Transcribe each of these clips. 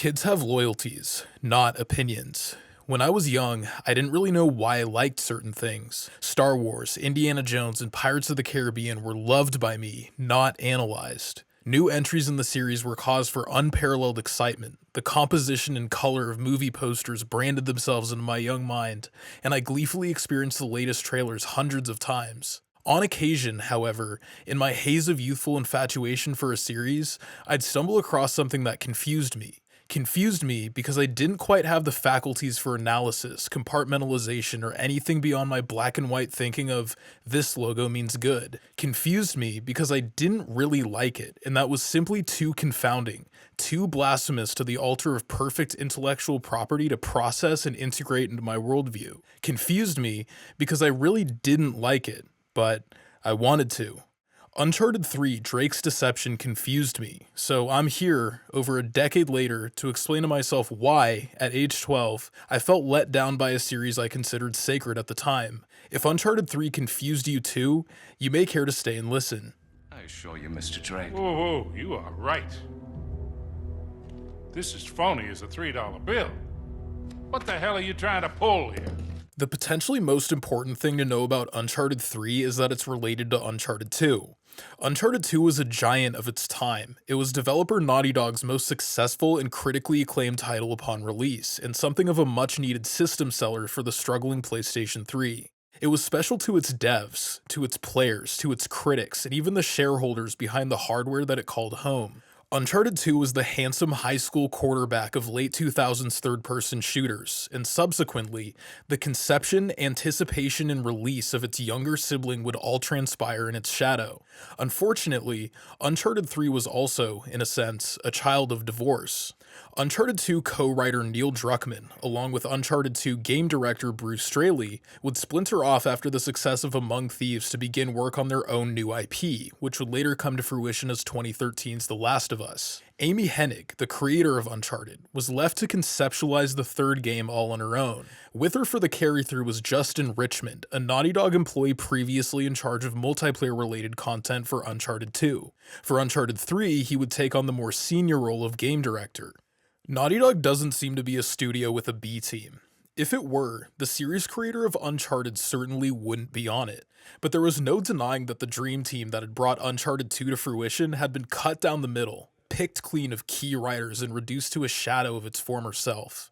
Kids have loyalties, not opinions. When I was young, I didn't really know why I liked certain things. Star Wars, Indiana Jones, and Pirates of the Caribbean were loved by me, not analyzed. New entries in the series were cause for unparalleled excitement. The composition and color of movie posters branded themselves into my young mind, and I gleefully experienced the latest trailers hundreds of times. On occasion, however, in my haze of youthful infatuation for a series, I'd stumble across something that confused me. Confused me because I didn't quite have the faculties for analysis, compartmentalization, or anything beyond my black and white thinking of this logo means good. Confused me because I didn't really like it, and that was simply too confounding, too blasphemous to the altar of perfect intellectual property to process and integrate into my worldview. Confused me because I really didn't like it, but I wanted to. Uncharted 3 Drake's Deception confused me, so I'm here, over a decade later, to explain to myself why, at age 12, I felt let down by a series I considered sacred at the time. If Uncharted 3 confused you too, you may care to stay and listen. I assure you, Mr. Drake. Whoa, you are right. This is phony as a $3 bill. What the hell are you trying to pull here? The potentially most important thing to know about Uncharted 3 is that it's related to Uncharted 2. Uncharted 2 was a giant of its time. It was developer Naughty Dog's most successful and critically acclaimed title upon release, and something of a much-needed system seller for the struggling PlayStation 3. It was special to its devs, to its players, to its critics, and even the shareholders behind the hardware that it called home. Uncharted 2 was the handsome high school quarterback of late 2000s third-person shooters, and subsequently, the conception, anticipation, and release of its younger sibling would all transpire in its shadow. Unfortunately, Uncharted 3 was also, in a sense, a child of divorce. Uncharted 2 co-writer Neil Druckmann, along with Uncharted 2 game director Bruce Straley, would splinter off after the success of Among Thieves to begin work on their own new IP, which would later come to fruition as 2013's The Last of Us. Amy Hennig, the creator of Uncharted, was left to conceptualize the third game all on her own. With her for the carry-through was Justin Richmond, a Naughty Dog employee previously in charge of multiplayer-related content for Uncharted 2. For Uncharted 3, he would take on the more senior role of game director. Naughty Dog doesn't seem to be a studio with a B team. If it were, the series creator of Uncharted certainly wouldn't be on it, but there was no denying that the dream team that had brought Uncharted 2 to fruition had been cut down the middle, picked clean of key writers, and reduced to a shadow of its former self.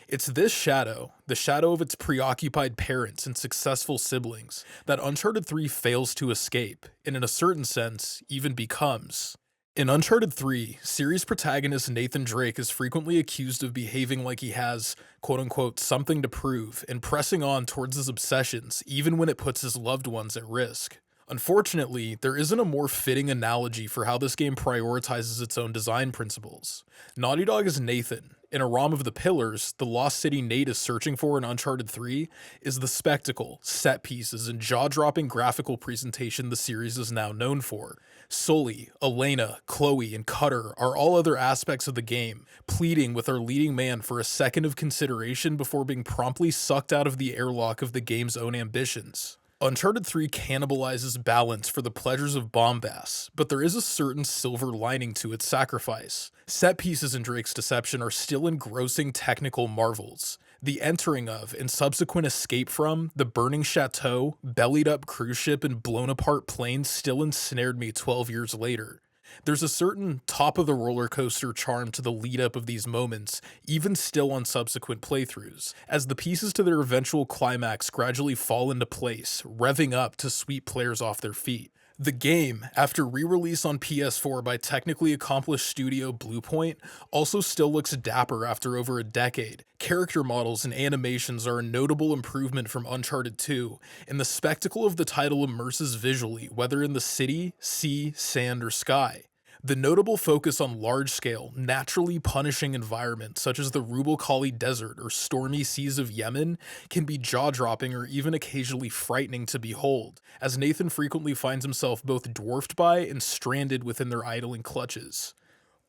It's this shadow, the shadow of its preoccupied parents and successful siblings, that Uncharted 3 fails to escape, and in a certain sense, even becomes. In Uncharted 3, series protagonist Nathan Drake is frequently accused of behaving like he has, quote-unquote, something to prove, and pressing on towards his obsessions, even when it puts his loved ones at risk. Unfortunately, there isn't a more fitting analogy for how this game prioritizes its own design principles. Naughty Dog is Nathan. In A Realm of the Pillars, the lost city Nate is searching for in Uncharted 3 is the spectacle, set pieces, and jaw-dropping graphical presentation the series is now known for. Sully, Elena, Chloe, and Cutter are all other aspects of the game, pleading with our leading man for a second of consideration before being promptly sucked out of the airlock of the game's own ambitions. Uncharted 3 cannibalizes balance for the pleasures of bombast, but there is a certain silver lining to its sacrifice. Set pieces in Drake's Deception are still engrossing technical marvels. The entering of, and subsequent escape from, the burning chateau, bellied up cruise ship, and blown apart plane still ensnared me 12 years later. There's a certain top-of-the-roller coaster charm to the lead-up of these moments, even still on subsequent playthroughs, as the pieces to their eventual climax gradually fall into place, revving up to sweep players off their feet. The game, after re-release on PS4 by technically accomplished studio Bluepoint, also still looks dapper after over a decade. Character models and animations are a notable improvement from Uncharted 2, and the spectacle of the title immerses visually, whether in the city, sea, sand, or sky. The notable focus on large-scale, naturally punishing environments such as the Rubal Khali Desert or stormy seas of Yemen can be jaw-dropping or even occasionally frightening to behold, as Nathan frequently finds himself both dwarfed by and stranded within their idling clutches.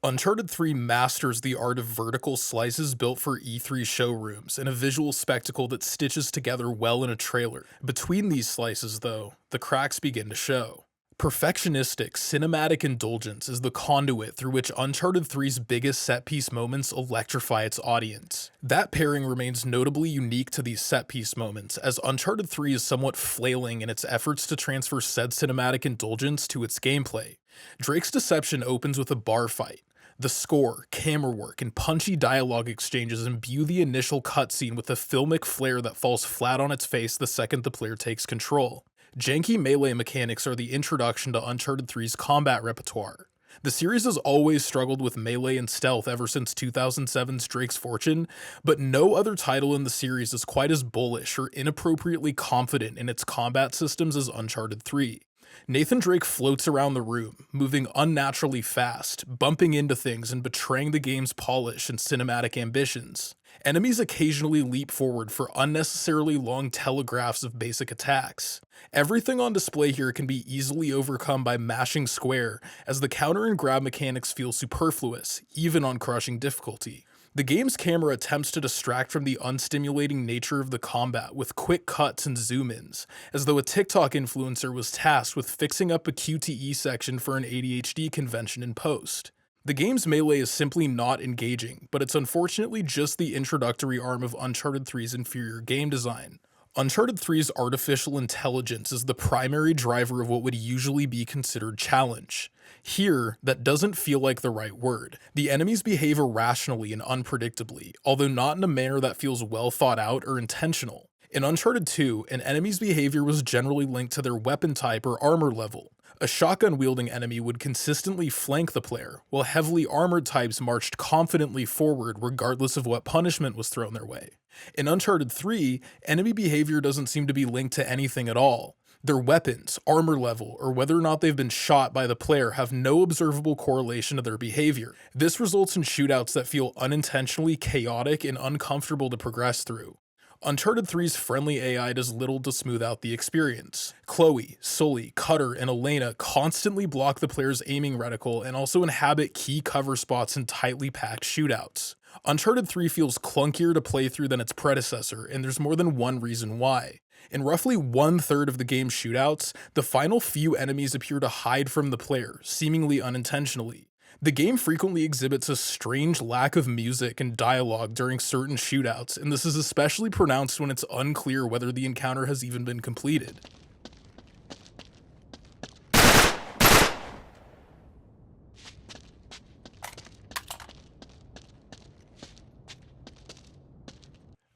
Uncharted 3 masters the art of vertical slices built for E3 showrooms and a visual spectacle that stitches together well in a trailer. Between these slices, though, the cracks begin to show. Perfectionistic, cinematic indulgence is the conduit through which Uncharted 3's biggest set-piece moments electrify its audience. That pairing remains notably unique to these set-piece moments, as Uncharted 3 is somewhat flailing in its efforts to transfer said cinematic indulgence to its gameplay. Drake's Deception opens with a bar fight. The score, camera work, and punchy dialogue exchanges imbue the initial cutscene with a filmic flair that falls flat on its face the second the player takes control. Janky melee mechanics are the introduction to Uncharted 3's combat repertoire. The series has always struggled with melee and stealth ever since 2007's Drake's Fortune, but no other title in the series is quite as bullish or inappropriately confident in its combat systems as Uncharted 3. Nathan Drake floats around the room, moving unnaturally fast, bumping into things and betraying the game's polish and cinematic ambitions. Enemies occasionally leap forward for unnecessarily long telegraphs of basic attacks. Everything on display here can be easily overcome by mashing square, as the counter and grab mechanics feel superfluous, even on crushing difficulty. The game's camera attempts to distract from the unstimulating nature of the combat with quick cuts and zoom-ins, as though a TikTok influencer was tasked with fixing up a QTE section for an ADHD convention in post. The game's melee is simply not engaging, but it's unfortunately just the introductory arm of Uncharted 3's inferior game design. Uncharted 3's artificial intelligence is the primary driver of what would usually be considered challenge. Here, that doesn't feel like the right word. The enemies behave irrationally and unpredictably, although not in a manner that feels well thought out or intentional. In Uncharted 2, an enemy's behavior was generally linked to their weapon type or armor level. A shotgun-wielding enemy would consistently flank the player, while heavily armored types marched confidently forward regardless of what punishment was thrown their way. In Uncharted 3, enemy behavior doesn't seem to be linked to anything at all. Their weapons, armor level, or whether or not they've been shot by the player have no observable correlation to their behavior. This results in shootouts that feel unintentionally chaotic and uncomfortable to progress through. Uncharted 3's friendly AI does little to smooth out the experience. Chloe, Sully, Cutter, and Elena constantly block the player's aiming reticle and also inhabit key cover spots in tightly packed shootouts. Uncharted 3 feels clunkier to play through than its predecessor, and there's more than one reason why. In roughly 1/3 of the game's shootouts, the final few enemies appear to hide from the player, seemingly unintentionally. The game frequently exhibits a strange lack of music and dialogue during certain shootouts, and this is especially pronounced when it's unclear whether the encounter has even been completed.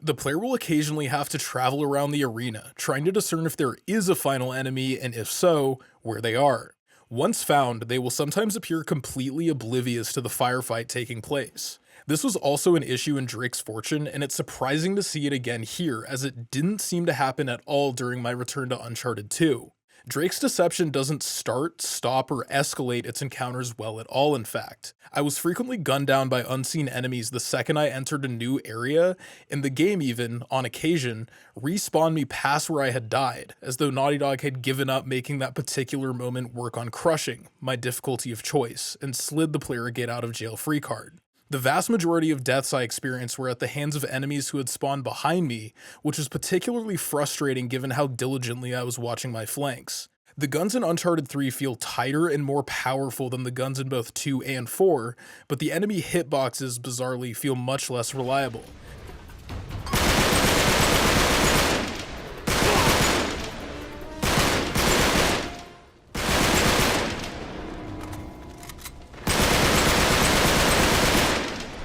The player will occasionally have to travel around the arena, trying to discern if there is a final enemy, and if so, where they are. Once found, they will sometimes appear completely oblivious to the firefight taking place. This was also an issue in Drake's Fortune, and it's surprising to see it again here, as it didn't seem to happen at all during my return to Uncharted 2. Drake's Deception doesn't start, stop, or escalate its encounters well at all, in fact. I was frequently gunned down by unseen enemies the second I entered a new area, and the game even, on occasion, respawned me past where I had died, as though Naughty Dog had given up making that particular moment work on crushing, my difficulty of choice, and slid the player a get-out-of-jail-free card. The vast majority of deaths I experienced were at the hands of enemies who had spawned behind me, which was particularly frustrating given how diligently I was watching my flanks. The guns in Uncharted 3 feel tighter and more powerful than the guns in both 2 and 4, but the enemy hitboxes, bizarrely, feel much less reliable.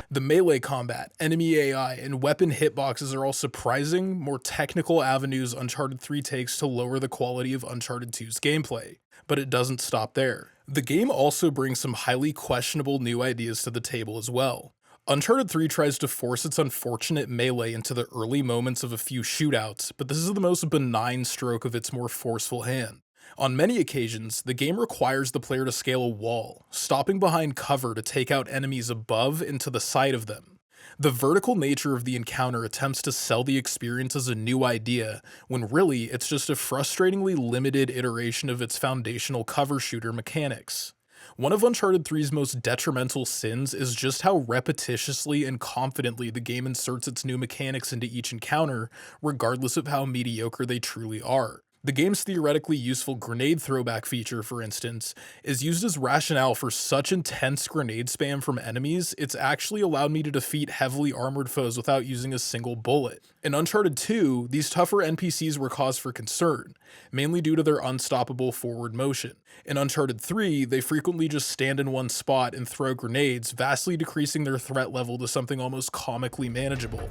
The melee combat, enemy AI, and weapon hitboxes are all surprising, more technical avenues Uncharted 3 takes to lower the quality of Uncharted 2's gameplay. But it doesn't stop there. The game also brings some highly questionable new ideas to the table as well. Uncharted 3 tries to force its unfortunate melee into the early moments of a few shootouts, but this is the most benign stroke of its more forceful hand. On many occasions, the game requires the player to scale a wall, stopping behind cover to take out enemies above and to the side of them. The vertical nature of the encounter attempts to sell the experience as a new idea, when really it's just a frustratingly limited iteration of its foundational cover shooter mechanics. One of Uncharted 3's most detrimental sins is just how repetitiously and confidently the game inserts its new mechanics into each encounter, regardless of how mediocre they truly are. The game's theoretically useful grenade throwback feature, for instance, is used as rationale for such intense grenade spam from enemies, it's actually allowed me to defeat heavily armored foes without using a single bullet. In Uncharted 2, these tougher NPCs were cause for concern, mainly due to their unstoppable forward motion. In Uncharted 3, they frequently just stand in one spot and throw grenades, vastly decreasing their threat level to something almost comically manageable.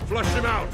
Flush him out!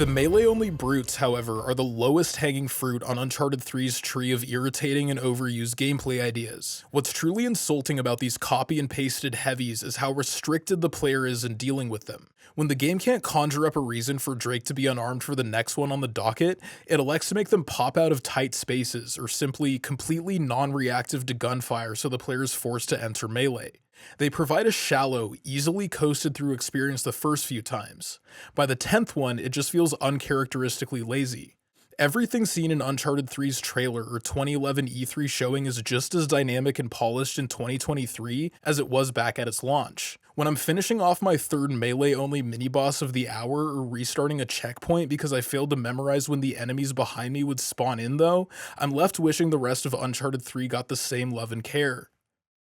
The melee-only brutes, however, are the lowest hanging fruit on Uncharted 3's tree of irritating and overused gameplay ideas. What's truly insulting about these copy and pasted heavies is how restricted the player is in dealing with them. When the game can't conjure up a reason for Drake to be unarmed for the next one on the docket, it elects to make them pop out of tight spaces or simply completely non-reactive to gunfire so the player is forced to enter melee. They provide a shallow, easily coasted through experience the first few times. By the 10th one, it just feels uncharacteristically lazy. Everything seen in Uncharted 3's trailer or 2011 E3 showing is just as dynamic and polished in 2023 as it was back at its launch. When I'm finishing off my third melee-only mini-boss of the hour or restarting a checkpoint because I failed to memorize when the enemies behind me would spawn in though, I'm left wishing the rest of Uncharted 3 got the same love and care.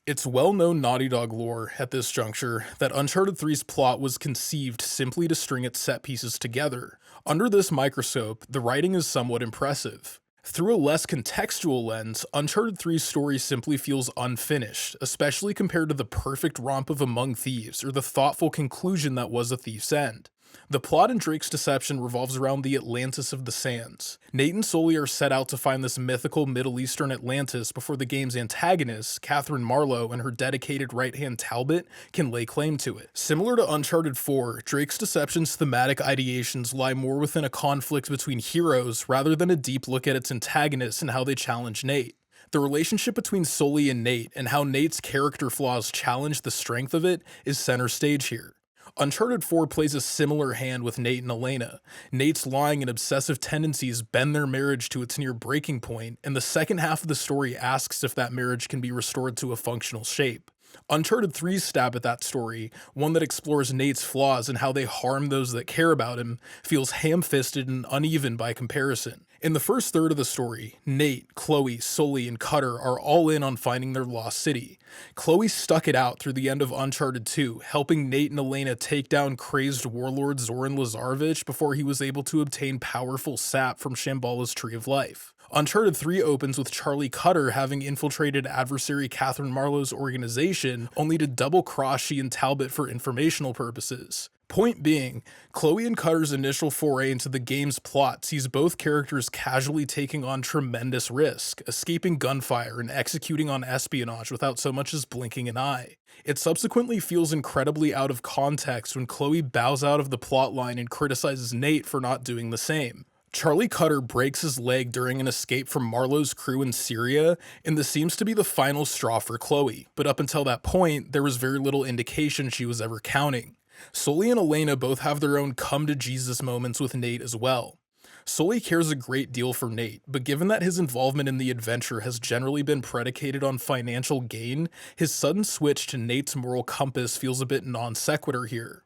It's well-known Naughty Dog lore at this juncture that Uncharted 3's plot was conceived simply to string its set pieces together. Under this microscope, the writing is somewhat impressive. Through a less contextual lens, Uncharted 3's story simply feels unfinished, especially compared to the perfect romp of Among Thieves or the thoughtful conclusion that was A Thief's End. The plot in Drake's Deception revolves around the Atlantis of the Sands. Nate and Sully are set out to find this mythical Middle Eastern Atlantis before the game's antagonists, Catherine Marlowe and her dedicated right-hand Talbot, can lay claim to it. Similar to Uncharted 4, Drake's Deception's thematic ideations lie more within a conflict between heroes rather than a deep look at its antagonists and how they challenge Nate. The relationship between Sully and Nate, and how Nate's character flaws challenge the strength of it, is center stage here. Uncharted 4 plays a similar hand with Nate and Elena. Nate's lying and obsessive tendencies bend their marriage to its near breaking point, and the second half of the story asks if that marriage can be restored to a functional shape. Uncharted 3's stab at that story, one that explores Nate's flaws and how they harm those that care about him, feels ham-fisted and uneven by comparison. In the first third of the story, Nate, Chloe, Sully, and Cutter are all in on finding their lost city. Chloe stuck it out through the end of Uncharted 2, helping Nate and Elena take down crazed warlord Zoran Lazarevich before he was able to obtain powerful sap from Shambhala's Tree of Life. Uncharted 3 opens with Charlie Cutter having infiltrated adversary Catherine Marlowe's organization, only to double-cross she and Talbot for informational purposes. Point being, Chloe and Cutter's initial foray into the game's plot sees both characters casually taking on tremendous risk, escaping gunfire and executing on espionage without so much as blinking an eye. It subsequently feels incredibly out of context when Chloe bows out of the plotline and criticizes Nate for not doing the same. Charlie Cutter breaks his leg during an escape from Marlowe's crew in Syria, and this seems to be the final straw for Chloe, but up until that point, there was very little indication she was ever counting. Sully and Elena both have their own come-to-Jesus moments with Nate as well. Sully cares a great deal for Nate, but given that his involvement in the adventure has generally been predicated on financial gain, his sudden switch to Nate's moral compass feels a bit non sequitur here.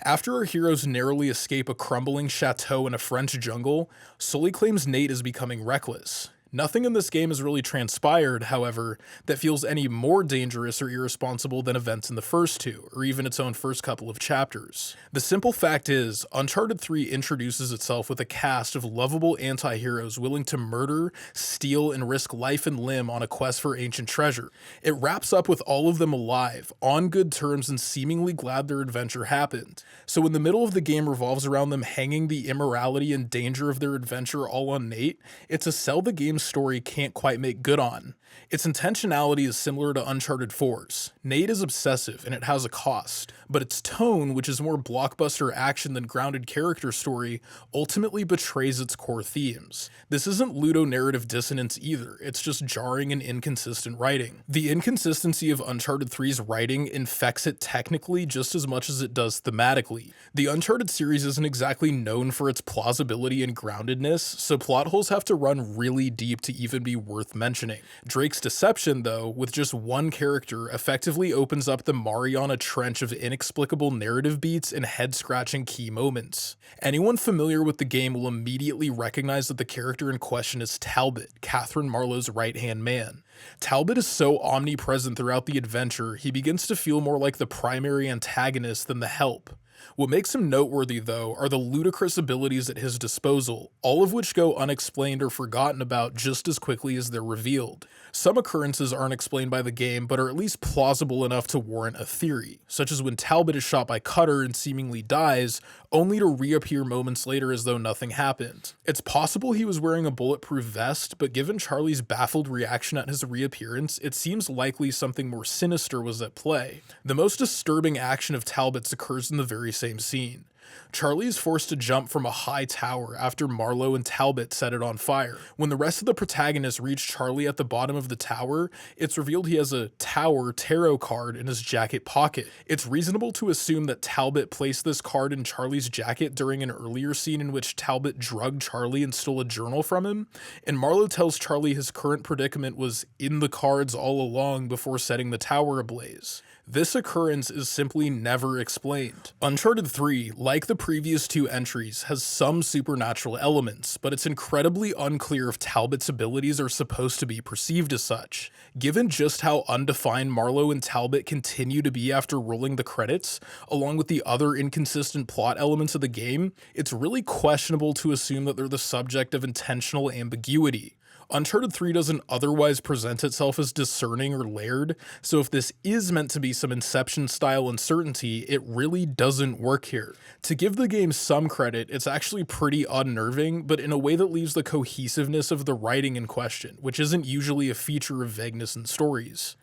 After our heroes narrowly escape a crumbling chateau in a French jungle, Sully claims Nate is becoming reckless. Nothing in this game has really transpired, however, that feels any more dangerous or irresponsible than events in the first two, or even its own first couple of chapters. The simple fact is, Uncharted 3 introduces itself with a cast of lovable anti-heroes willing to murder, steal, and risk life and limb on a quest for ancient treasure. It wraps up with all of them alive, on good terms and seemingly glad their adventure happened. So when the middle of the game revolves around them hanging the immorality and danger of their adventure all on Nate, it's a sell the game's story can't quite make good on. Its intentionality is similar to Uncharted 4's. Nate is obsessive and it has a cost, but its tone, which is more blockbuster action than grounded character story, ultimately betrays its core themes. This isn't ludonarrative dissonance either, it's just jarring and inconsistent writing. The inconsistency of Uncharted 3's writing infects it technically just as much as it does thematically. The Uncharted series isn't exactly known for its plausibility and groundedness, so plot holes have to run really deep to even be worth mentioning. Drake's deception, though, with just one character, effectively opens up the Mariana Trench of inexplicable narrative beats and head-scratching key moments. Anyone familiar with the game will immediately recognize that the character in question is Talbot, Catherine Marlowe's right-hand man. Talbot is so omnipresent throughout the adventure, he begins to feel more like the primary antagonist than the help. What makes him noteworthy, though, are the ludicrous abilities at his disposal, all of which go unexplained or forgotten about just as quickly as they're revealed. Some occurrences aren't explained by the game, but are at least plausible enough to warrant a theory, such as when Talbot is shot by Cutter and seemingly dies, only to reappear moments later as though nothing happened. It's possible he was wearing a bulletproof vest, but given Charlie's baffled reaction at his reappearance, it seems likely something more sinister was at play. The most disturbing action of Talbot's occurs in the very same scene. Charlie is forced to jump from a high tower after Marlowe and Talbot set it on fire. When the rest of the protagonists reach Charlie at the bottom of the tower, it's revealed he has a Tower tarot card in his jacket pocket. It's reasonable to assume that Talbot placed this card in Charlie's jacket during an earlier scene in which Talbot drugged Charlie and stole a journal from him, and Marlowe tells Charlie his current predicament was in the cards all along before setting the tower ablaze. This occurrence is simply never explained. Uncharted 3, like the previous two entries, has some supernatural elements, but it's incredibly unclear if Talbot's abilities are supposed to be perceived as such. Given just how undefined Marlowe and Talbot continue to be after rolling the credits, along with the other inconsistent plot elements of the game, it's really questionable to assume that they're the subject of intentional ambiguity. Uncharted 3 doesn't otherwise present itself as discerning or layered, so if this is meant to be some Inception-style uncertainty, it really doesn't work here. To give the game some credit, it's actually pretty unnerving, but in a way that leaves the cohesiveness of the writing in question, which isn't usually a feature of vagueness in stories.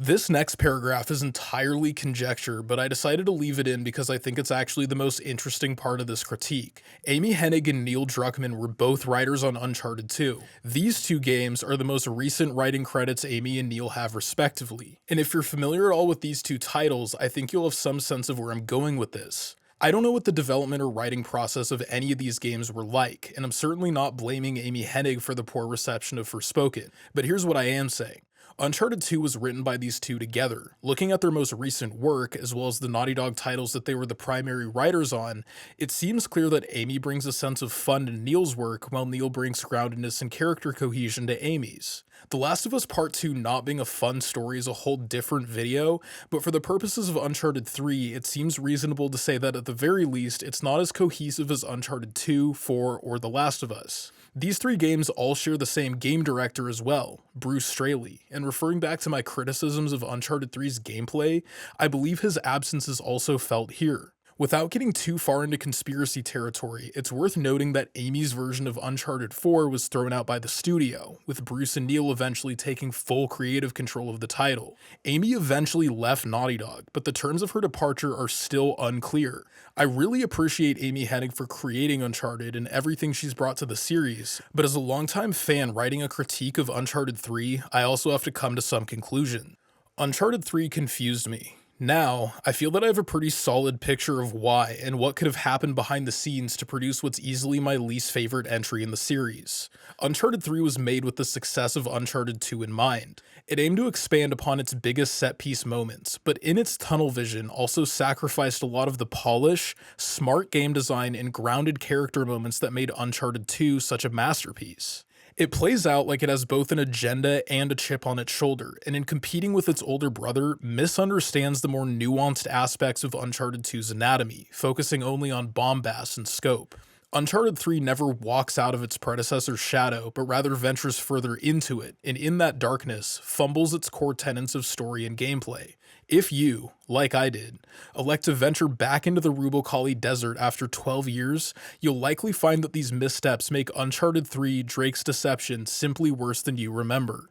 This next paragraph is entirely conjecture, but I decided to leave it in because I think it's actually the most interesting part of this critique. Amy Hennig and Neil Druckmann were both writers on Uncharted 2. These two games are the most recent writing credits Amy and Neil have respectively. And if you're familiar at all with these two titles, I think you'll have some sense of where I'm going with this. I don't know what the development or writing process of any of these games were like, and I'm certainly not blaming Amy Hennig for the poor reception of Forspoken, but here's what I am saying. Uncharted 2 was written by these two together. Looking at their most recent work, as well as the Naughty Dog titles that they were the primary writers on, it seems clear that Amy brings a sense of fun to Neil's work, while Neil brings groundedness and character cohesion to Amy's. The Last of Us Part 2 not being a fun story is a whole different video, but for the purposes of Uncharted 3, it seems reasonable to say that at the very least, it's not as cohesive as Uncharted 2, 4, or The Last of Us. These three games all share the same game director as well, Bruce Straley, and referring back to my criticisms of Uncharted 3's gameplay, I believe his absence is also felt here. Without getting too far into conspiracy territory, it's worth noting that Amy's version of Uncharted 4 was thrown out by the studio, with Bruce and Neil eventually taking full creative control of the title. Amy eventually left Naughty Dog, but the terms of her departure are still unclear. I really appreciate Amy Hennig for creating Uncharted and everything she's brought to the series, but as a longtime fan writing a critique of Uncharted 3, I also have to come to some conclusion. Uncharted 3 confused me. Now, I feel that I have a pretty solid picture of why and what could have happened behind the scenes to produce what's easily my least favorite entry in the series. Uncharted 3 was made with the success of Uncharted 2 in mind. It aimed to expand upon its biggest set-piece moments, but in its tunnel vision also sacrificed a lot of the polish, smart game design, and grounded character moments that made Uncharted 2 such a masterpiece. It plays out like it has both an agenda and a chip on its shoulder, and in competing with its older brother, misunderstands the more nuanced aspects of Uncharted 2's anatomy, focusing only on bombast and scope. Uncharted 3 never walks out of its predecessor's shadow, but rather ventures further into it, and in that darkness, fumbles its core tenets of story and gameplay. If you, like I did, elect to venture back into the Rubocali Desert after 12 years, you'll likely find that these missteps make Uncharted 3 Drake's Deception simply worse than you remember.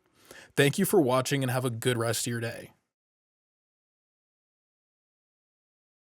Thank you for watching and have a good rest of your day.